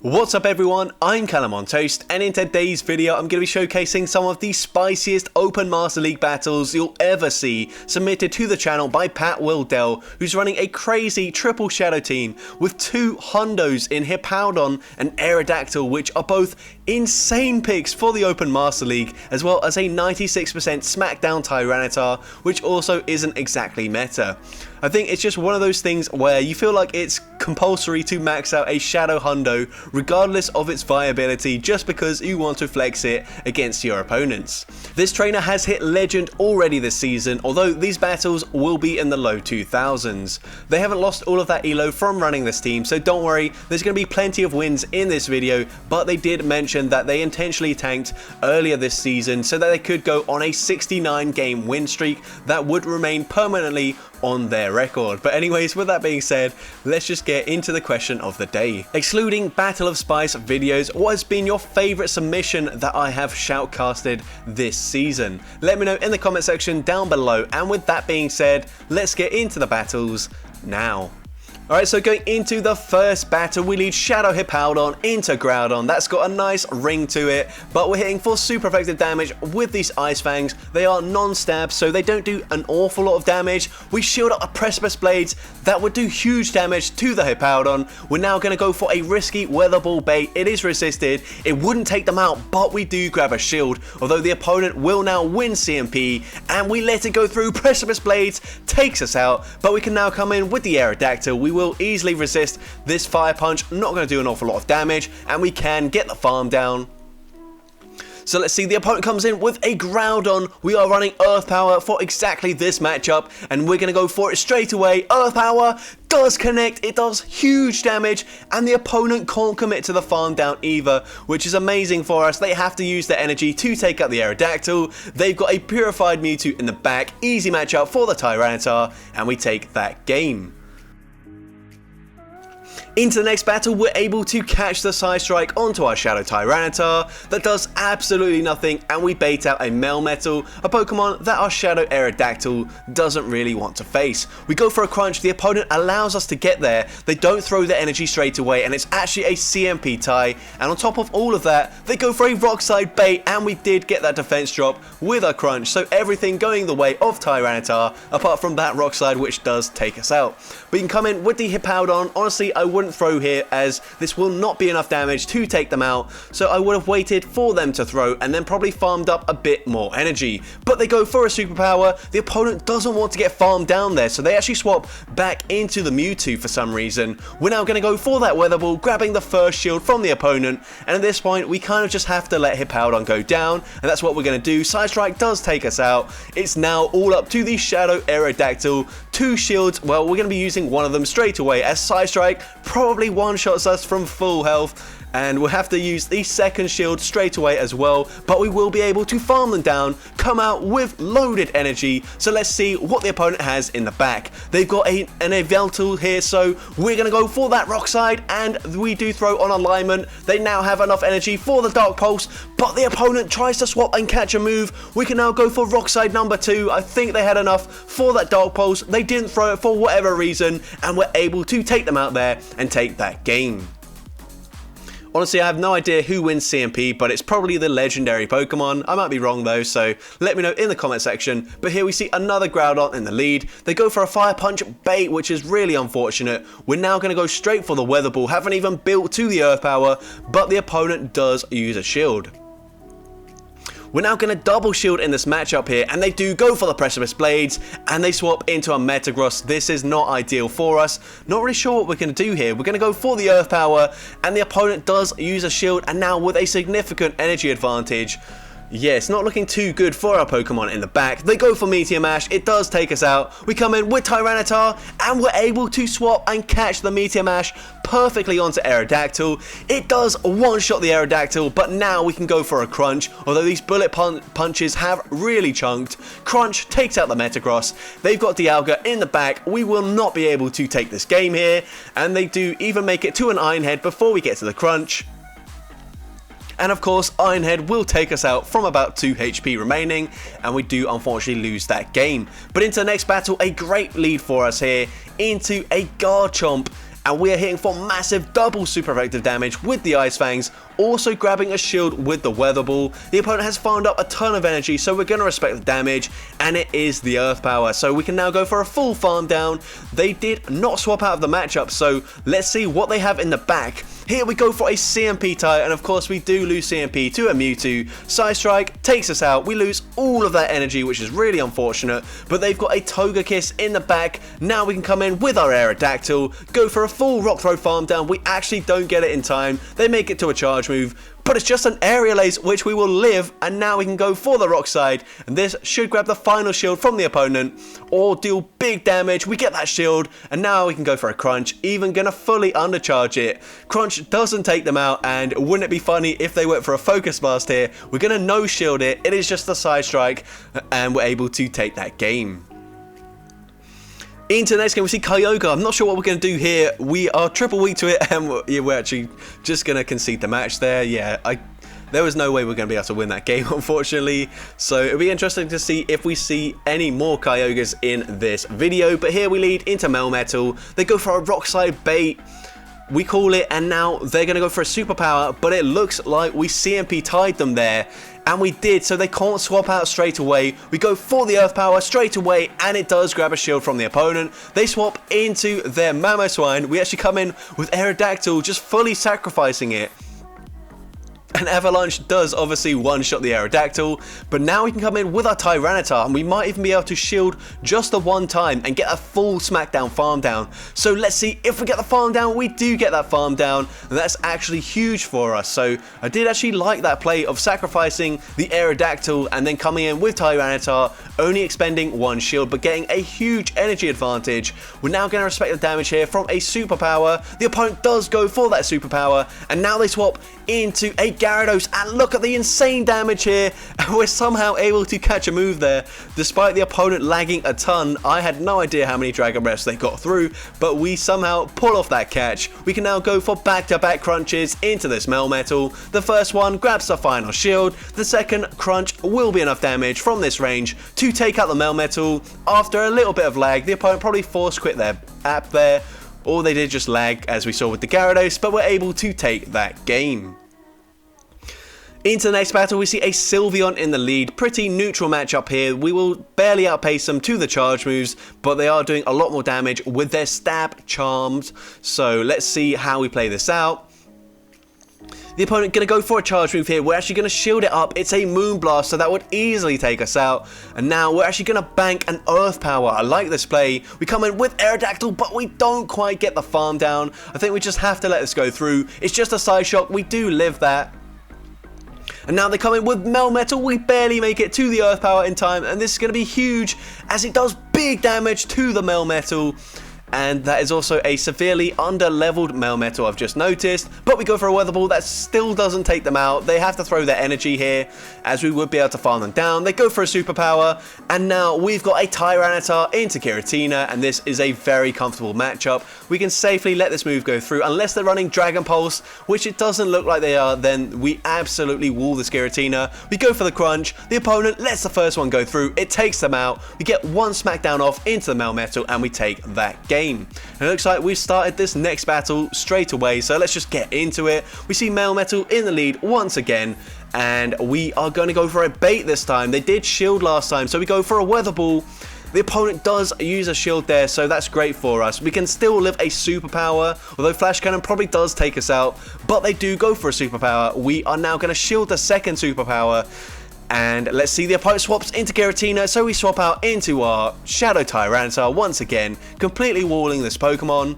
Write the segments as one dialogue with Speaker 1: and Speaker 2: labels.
Speaker 1: What's up everyone, I'm CallumOnToast, and in today's video I'm going to be showcasing some of the spiciest Open Master League battles you'll ever see, submitted to the channel by PatWilDel, who's running a crazy triple shadow team with two hundos in Hippowdon and Aerodactyl, which are both insane picks for the Open Master League, as well as a 96% Smackdown Tyranitar, which also isn't exactly meta. I think it's just one of those things where you feel like it's compulsory to max out a Shadow Hundo regardless of its viability, just because you want to flex it against your opponents. This trainer has hit Legend already this season, although these battles will be in the low 2000s. They haven't lost all of that elo from running this team, so don't worry, there's going to be plenty of wins in this video, but they did mention that they intentionally tanked earlier this season so that they could go on a 69 game win streak that would remain permanently on their record. But anyways, with that being said, let's just get into the question of the day. Excluding Battle of Spice videos, what has been your favourite submission that I have shoutcasted this season? Let me know in the comment section down below, and with that being said, let's get into the battles now. Alright, so going into the first battle, we lead Shadow Hippowdon into Groudon. That's got a nice ring to it, but we're hitting for super effective damage with these Ice Fangs. They are non-stab, so they don't do an awful lot of damage. We shield up the Precipice Blades that would do huge damage to the Hippowdon. We're now going to go for a risky Weather Ball bait. It is resisted. It wouldn't take them out, but we do grab a shield, although the opponent will now win CMP, and we let it go through. Precipice Blades takes us out, but we can now come in with the Aerodactyl. We will easily resist this Fire Punch, not going to do an awful lot of damage, and we can get the farm down. So let's see, the opponent comes in with a Groudon. We are running Earth Power for exactly this matchup, and we're going to go for it straight away. Earth Power does connect, it does huge damage, and the opponent can't commit to the farm down either, which is amazing for us. They have to use their energy to take out the Aerodactyl. They've got a Purified Mewtwo in the back. Easy matchup for the Tyranitar, and we take that game. Into the next battle, we're able to catch the Side Strike onto our Shadow Tyranitar. That does absolutely nothing, and we bait out a Melmetal, a Pokemon that our Shadow Aerodactyl doesn't really want to face. We go for a Crunch, the opponent allows us to get there, they don't throw their energy straight away, and it's actually a CMP tie, and on top of all of that, they go for a Rock Slide bait, and we did get that defense drop with our Crunch, so everything going the way of Tyranitar, apart from that Rock Slide, which does take us out. We can come in with the Hippowdon. Honestly, I wouldn't throw here, as this will not be enough damage to take them out, so I would have waited for them to throw and then probably farmed up a bit more energy. But they go for a superpower. The opponent doesn't want to get farmed down there, so they actually swap back into the Mewtwo for some reason. We're now going to go for that Weather Ball, grabbing the first shield from the opponent, and at this point we kind of just have to let Hippowdon go down, and that's what we're going to do. Side Strike does take us out. It's now all up to the Shadow Aerodactyl. Two shields, well, we're going to be using one of them straight away, as Side Strike probably one-shots us from full health, and we'll have to use the second shield straight away as well, but we will be able to farm them down, come out with loaded energy. So let's see what the opponent has in the back. They've got an Yveltal here, so we're going to go for that Rock Slide, and we do throw on Alignment. They now have enough energy for the Dark Pulse, but the opponent tries to swap and catch a move. We can now go for Rock Slide number 2. I think they had enough for that Dark Pulse. They didn't throw it for whatever reason, and we're able to take them out there and take that game. Honestly, I have no idea who wins CMP, but it's probably the legendary Pokemon. I might be wrong though, so let me know in the comment section. But here we see another Groudon in the lead. They go for a Fire Punch bait, which is really unfortunate. We're now going to go straight for the Weather Ball. Haven't even built to the Earth Power, but the opponent does use a shield. We're now going to double shield in this matchup here, and they do go for the Precipice Blades, and they swap into a Metagross. This is not ideal for us. Not really sure what we're going to do here. We're going to go for the Earth Power, and the opponent does use a shield, and now with a significant energy advantage. Yeah, it's not looking too good for our Pokemon in the back. They go for Meteor Mash. It does take us out. We come in with Tyranitar, and we're able to swap and catch the Meteor Mash perfectly onto Aerodactyl. It does one-shot the Aerodactyl, but now we can go for a Crunch, although these bullet punches have really chunked. Crunch takes out the Metagross. They've got Dialga in the back. We will not be able to take this game here, and they do even make it to an Iron Head before we get to the Crunch. And of course, Iron Head will take us out from about 2 HP remaining, and we do unfortunately lose that game. But into the next battle, a great lead for us here into a Garchomp. and we are hitting for massive double super effective damage with the Ice Fangs, also grabbing a shield with the Weather Ball. The opponent has farmed up a ton of energy, so we're going to respect the damage, and it is the Earth Power, so we can now go for a full farm down. They did not swap out of the matchup, so let's see what they have in the back. Here we go for a CMP tie, and of course we do lose CMP to a Mewtwo. Side Strike takes us out. We lose all of that energy, which is really unfortunate, but they've got a Togekiss in the back. Now we can come in with our Aerodactyl, go for a full Rock Throw farm down. We actually don't get it in time. They make it to a charge move, but it's just an Aerial Ace, which we will live, and now we can go for the Rock Slide, and this should grab the final shield from the opponent, or deal big damage. We get that shield, and now we can go for a Crunch, even gonna fully undercharge it. Crunch doesn't take them out, and wouldn't it be funny if they went for a Focus Blast here? We're gonna no-shield it, it is just a Side Strike, and we're able to take that game. Into the next game, we see Kyogre. I'm not sure what we're going to do here. We are triple weak to it, and we're actually just going to concede the match there. Yeah, there was no way we're going to be able to win that game, unfortunately. So it'll be interesting to see if we see any more Kyogres in this video. But here we lead into Melmetal. They go for a Rock Slide bait. We call it, and now they're going to go for a Superpower, but it looks like we CMP tied them there. And we did, so they can't swap out straight away. We go for the Earth Power straight away, and it does grab a shield from the opponent. They swap into their Mamoswine. We actually come in with Aerodactyl, just fully sacrificing it. And Avalanche does obviously one-shot the Aerodactyl, but now we can come in with our Tyranitar, and we might even be able to shield just the one time and get a full Smackdown farm down. So let's see if we get the farm down. We do get that farm down, and that's actually huge for us. So I did actually like that play of sacrificing the Aerodactyl and then coming in with Tyranitar, only expending one shield, but getting a huge energy advantage. We're now going to respect the damage here from a Superpower. The opponent does go for that Superpower, and now they swap into a Gyarados, and look at the insane damage here, and we're somehow able to catch a move there despite the opponent lagging a ton. I had no idea how many Dragon Breaths they got through, but we somehow pull off that catch. We can now go for back-to-back crunches into this Melmetal. The first one grabs the final shield, the second crunch will be enough damage from this range to take out the Melmetal. After a little bit of lag, the opponent probably force quit their app there, or they did just lag as we saw with the Gyarados, but we're able to take that game. Into the next battle, we see a Sylveon in the lead. Pretty neutral matchup here. We will barely outpace them to the charge moves, but they are doing a lot more damage with their stab charms. So let's see how we play this out. The opponent going to go for a charge move here. We're actually going to shield it up. It's a Moonblast, so that would easily take us out. And now we're actually going to bank an Earth Power. I like this play. We come in with Aerodactyl, but we don't quite get the farm down. I think we just have to let this go through. It's just a Side Shock. We do live that. And now they come in with Melmetal. We barely make it to the Earth Power in time, and this is going to be huge as it does big damage to the Melmetal. And that is also a severely under-leveled Melmetal, I've just noticed. But we go for a Weather Ball that still doesn't take them out. They have to throw their energy here, as we would be able to farm them down. They go for a Superpower, and now we've got a Tyranitar into Giratina, and this is a very comfortable matchup. We can safely let this move go through, unless they're running Dragon Pulse, which it doesn't look like they are. Then we absolutely wall this Giratina. We go for the Crunch. The opponent lets the first one go through. It takes them out. We get one Smackdown off into the Melmetal, and we take that game. And it looks like we've started this next battle straight away, so let's just get into it. We see Melmetal in the lead once again, and we are going to go for a bait this time. They did shield last time, so we go for a Weather Ball. The opponent does use a shield there, so that's great for us. We can still live a Superpower, although Flash Cannon probably does take us out, but they do go for a Superpower. We are now going to shield the second Superpower. And let's see, the opponent swaps into Giratina, so we swap out into our Shadow Tyranitar once again, completely walling this Pokemon.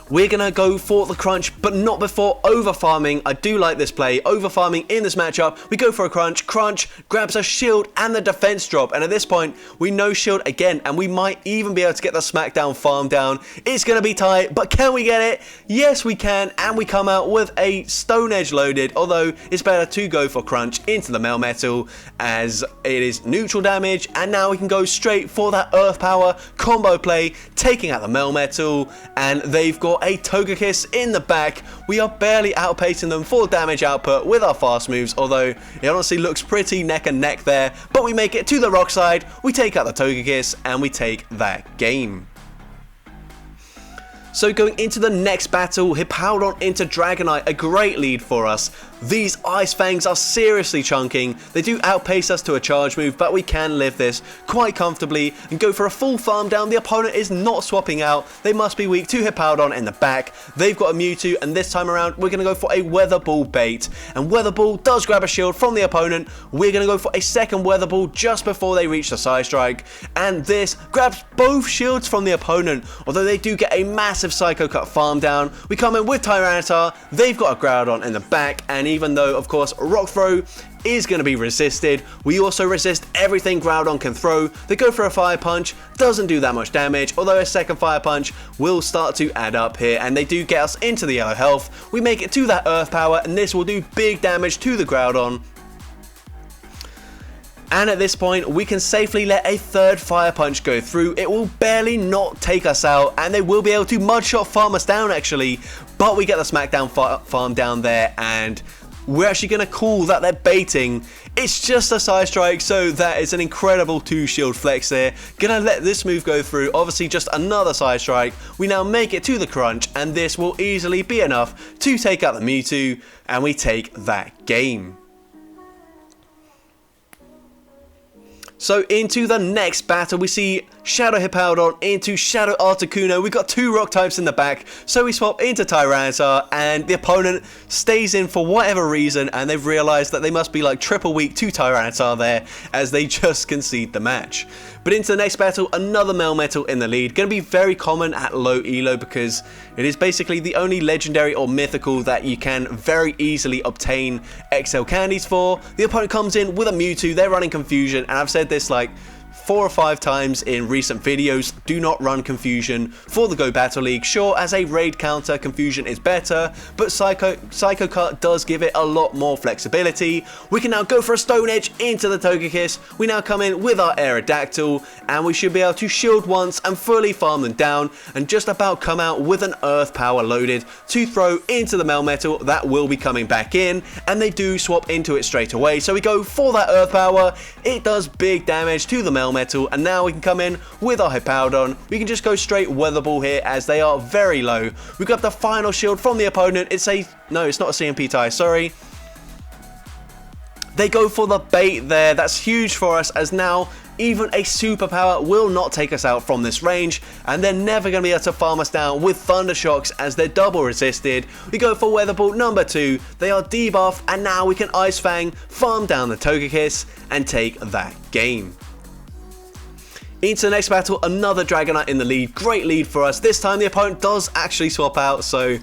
Speaker 1: We're going to go for the Crunch, but not before over-farming. I do like this play. Over-farming in this matchup. We go for a Crunch. Crunch grabs a shield and the defense drop. And at this point, we no-shield again. And we might even be able to get the Smackdown farm down. It's going to be tight, but can we get it? Yes, we can. And we come out with a Stone Edge loaded. Although, it's better to go for Crunch into the Melmetal, as it is neutral damage. And now we can go straight for that Earth Power combo play, taking out the Melmetal. And they've got a Togekiss in the back. We are barely outpacing them for damage output with our fast moves, although it honestly looks pretty neck and neck there. But we make it to the Rock Side, we take out the Togekiss, and we take that game. So going into the next battle, Hippowdon into Dragonite, a great lead for us. These Ice Fangs are seriously chunking. They do outpace us to a charge move, but we can live this quite comfortably and go for a full farm down. The opponent is not swapping out. They must be weak to Hippowdon in the back. They've got a Mewtwo, and this time around, we're going to go for a Weather Ball bait. And Weather Ball does grab a shield from the opponent. We're going to go for a second Weather Ball just before they reach the Side Strike. And this grabs both shields from the opponent, although they do get a massive Psycho Cut farm down. We come in with Tyranitar. They've got a Groudon in the back, and even though, of course, Rock Throw is going to be resisted, we also resist everything Groudon can throw. They go for a Fire Punch, doesn't do that much damage, although a second Fire Punch will start to add up here, and they do get us into the yellow health. We make it to that Earth Power, and this will do big damage to the Groudon. And at this point, we can safely let a third Fire Punch go through. It will barely not take us out, and they will be able to Mudshot farm us down actually, but we get the Smackdown farm down there, and we're actually going to call that they're baiting. It's just a Side Strike, so that is an incredible 2-shield flex there. Gonna let this move go through, obviously just another Side Strike. We now make it to the crunch, and this will easily be enough to take out the Mewtwo, and we take that game. So into the next battle, we see Shadow Hippowdon into Shadow Articuno. We've got 2 rock types in the back, so we swap into Tyranitar, and the opponent stays in for whatever reason, and they've realised that they must be like triple weak to Tyranitar there, as they just concede the match. But into the next battle, another Melmetal in the lead. Going to be very common at low elo because it is basically the only legendary or mythical that you can very easily obtain XL candies for. The opponent comes in with a Mewtwo, they're running Confusion, and I've said this like 4 or 5 times in recent videos, do not run Confusion for the Go Battle League. Sure, as a raid counter, Confusion is better, but Psycho Cut does give it a lot more flexibility. We can now go for a Stone Edge into the Togekiss. We now come in with our Aerodactyl, and we should be able to shield once and fully farm them down, and just about come out with an Earth Power loaded to throw into the Melmetal. That will be coming back in, and they do swap into it straight away. So we go for that Earth Power. It does big damage to the Melmetal. And now we can come in with our Hippowdon. We can just go straight Weather Ball here as they are very low. We got the final shield from the opponent. It's not a CMP tie, sorry. They go for the bait there. That's huge for us, as now even a superpower will not take us out from this range, and they're never going to be able to farm us down with Thunder Shocks as they're double resisted. We go for Weather Ball number 2. They are debuffed, and now we can Ice Fang, farm down the Togekiss, and take that game. Into the next battle, another Dragonite in the lead. Great lead for us. This time the opponent does actually swap out, so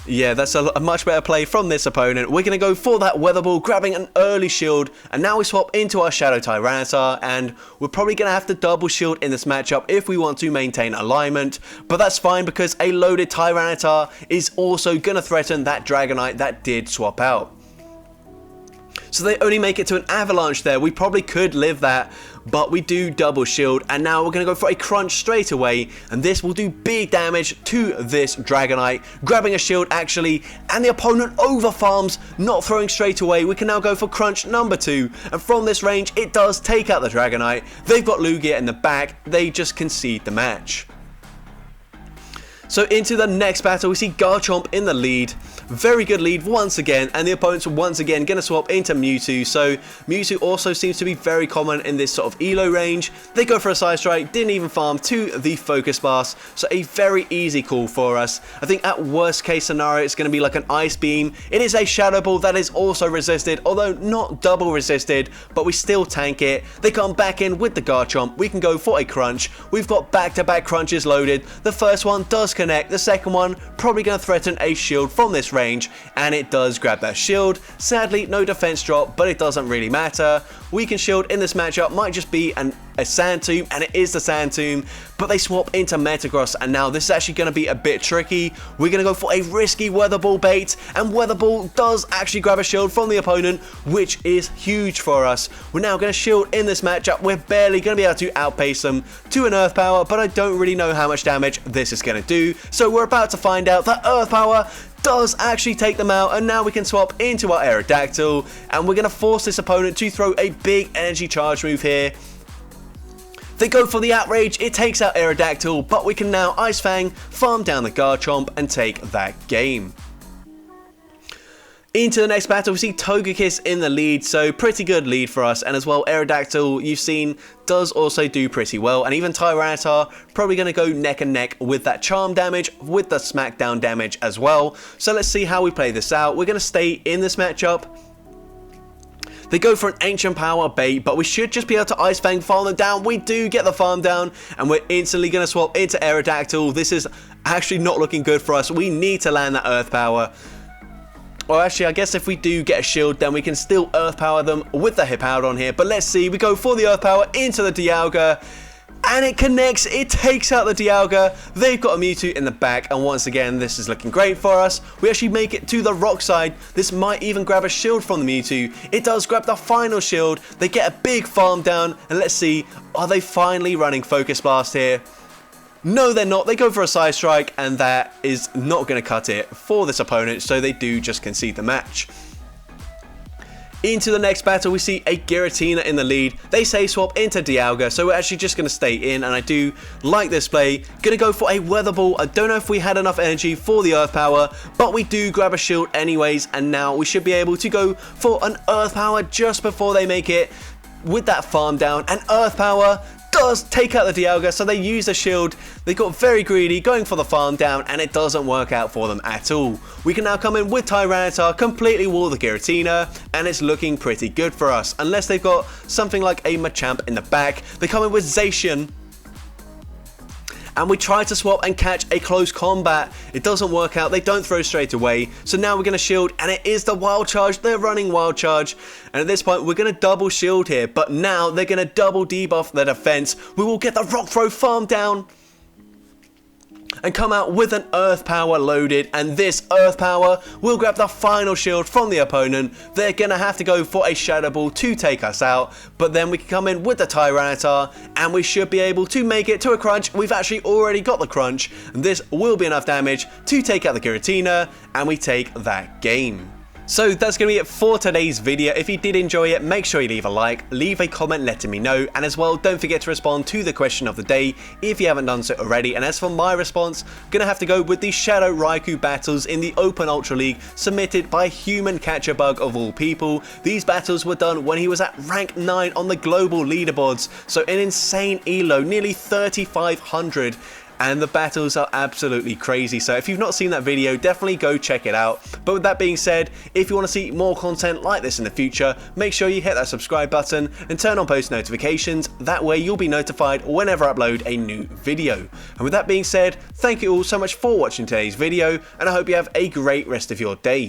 Speaker 1: yeah, that's a much better play from this opponent. We're going to go for that Weather Ball, grabbing an early shield, and now we swap into our Shadow Tyranitar, and we're probably going to have to double shield in this matchup if we want to maintain alignment, but that's fine because a loaded Tyranitar is also going to threaten that Dragonite that did swap out. So they only make it to an Avalanche there. We probably could live that, but we do double shield, and now we're going to go for a Crunch straight away, and this will do big damage to this Dragonite, grabbing a shield actually, and the opponent over farms, not throwing straight away. We can now go for Crunch number 2, and from this range it does take out the Dragonite. They've got Lugia in the back, they just concede the match. So into the next battle, we see Garchomp in the lead. Very good lead once again, and the opponent's once again going to swap into Mewtwo. So Mewtwo also seems to be very common in this sort of elo range. They go for a Side Strike, didn't even farm to the Focus Blast, so a very easy call for us. I think at worst case scenario it's going to be like an Ice Beam. It is a Shadow Ball that is also resisted, although not double resisted, but we still tank it. They come back in with the Garchomp. We can go for a Crunch. We've got back-to-back crunches loaded. The first one does connect, the second one probably going to threaten a shield from this range, and it does grab that shield. Sadly, no defense drop, but it doesn't really matter. We can shield in this matchup, might just be a Sand Tomb, and it is the Sand Tomb, but they swap into Metagross, and now this is actually going to be a bit tricky. We're going to go for a risky Weather Ball bait, and Weather Ball does actually grab a shield from the opponent, which is huge for us. We're now going to shield in this matchup. We're barely going to be able to outpace them to an Earth Power, but I don't really know how much damage this is going to do, so we're about to find out. That Earth Power does actually take them out, and now we can swap into our Aerodactyl, and we're going to force this opponent to throw a big energy charge move here. They go for the outrage, it takes out Aerodactyl, but we can now Ice Fang, farm down the Garchomp and take that game. Into the next battle, we see Togekiss in the lead, so pretty good lead for us, and as well Aerodactyl, you've seen, does also do pretty well, and even Tyranitar probably going to go neck and neck with that charm damage, with the smackdown damage as well. So let's see how we play this out. We're going to stay in this matchup. They go for an Ancient Power bait, but we should just be able to Ice Fang, farm them down. We do get the farm down, and we're instantly going to swap into Aerodactyl. This is actually not looking good for us. We need to land that Earth Power. Or actually, I guess if we do get a shield, then we can still Earth Power them with the Hippowdon here. But let's see, we go for the Earth Power into the Dialga, and it connects, it takes out the Dialga. They've got a Mewtwo in the back, and once again, this is looking great for us. We actually make it to the rock side. This might even grab a shield from the Mewtwo. It does grab the final shield. They get a big farm down, and let's see, are they finally running Focus Blast here? No, they're not. They go for a Side Strike, and that is not going to cut it for this opponent, so they do just concede the match. Into the next battle, we see a Giratina in the lead. They say swap into Dialga, so we're actually just going to stay in, and I do like this play. Going to go for a Weather Ball. I don't know if we had enough energy for the Earth Power, but we do grab a shield anyways, and now we should be able to go for an Earth Power just before they make it with that farm down, and Earth Power does take out the Dialga, so they use the shield. They got very greedy, going for the farm down, and it doesn't work out for them at all. We can now come in with Tyranitar, completely wall the Giratina, and it's looking pretty good for us. Unless they've got something like a Machamp in the back. They come in with Zacian, and we try to swap and catch a close combat. It doesn't work out. They don't throw straight away. So now we're going to shield, and it is the Wild Charge. They're running Wild Charge. And at this point, we're going to double shield here. But now they're going to double debuff their defense. We will get the Rock Throw farm down and come out with an Earth Power loaded, and this Earth Power will grab the final shield from the opponent. They're going to have to go for a Shadow Ball to take us out, but then we can come in with the Tyranitar, and we should be able to make it to a crunch. We've actually already got the crunch, and this will be enough damage to take out the Giratina, and we take that game. So that's going to be it for today's video. If you did enjoy it, make sure you leave a like, leave a comment letting me know, and as well, don't forget to respond to the question of the day if you haven't done so already. And as for my response, I'm going to have to go with the Shadow Raikou battles in the Open Ultra League submitted by Human Catcher Bug of all people. These battles were done when he was at rank 9 on the global leaderboards, so an insane elo, nearly 3,500. And the battles are absolutely crazy. So if you've not seen that video, definitely go check it out. But with that being said, if you want to see more content like this in the future, make sure you hit that subscribe button and turn on post notifications. That way you'll be notified whenever I upload a new video. And with that being said, thank you all so much for watching today's video, and I hope you have a great rest of your day.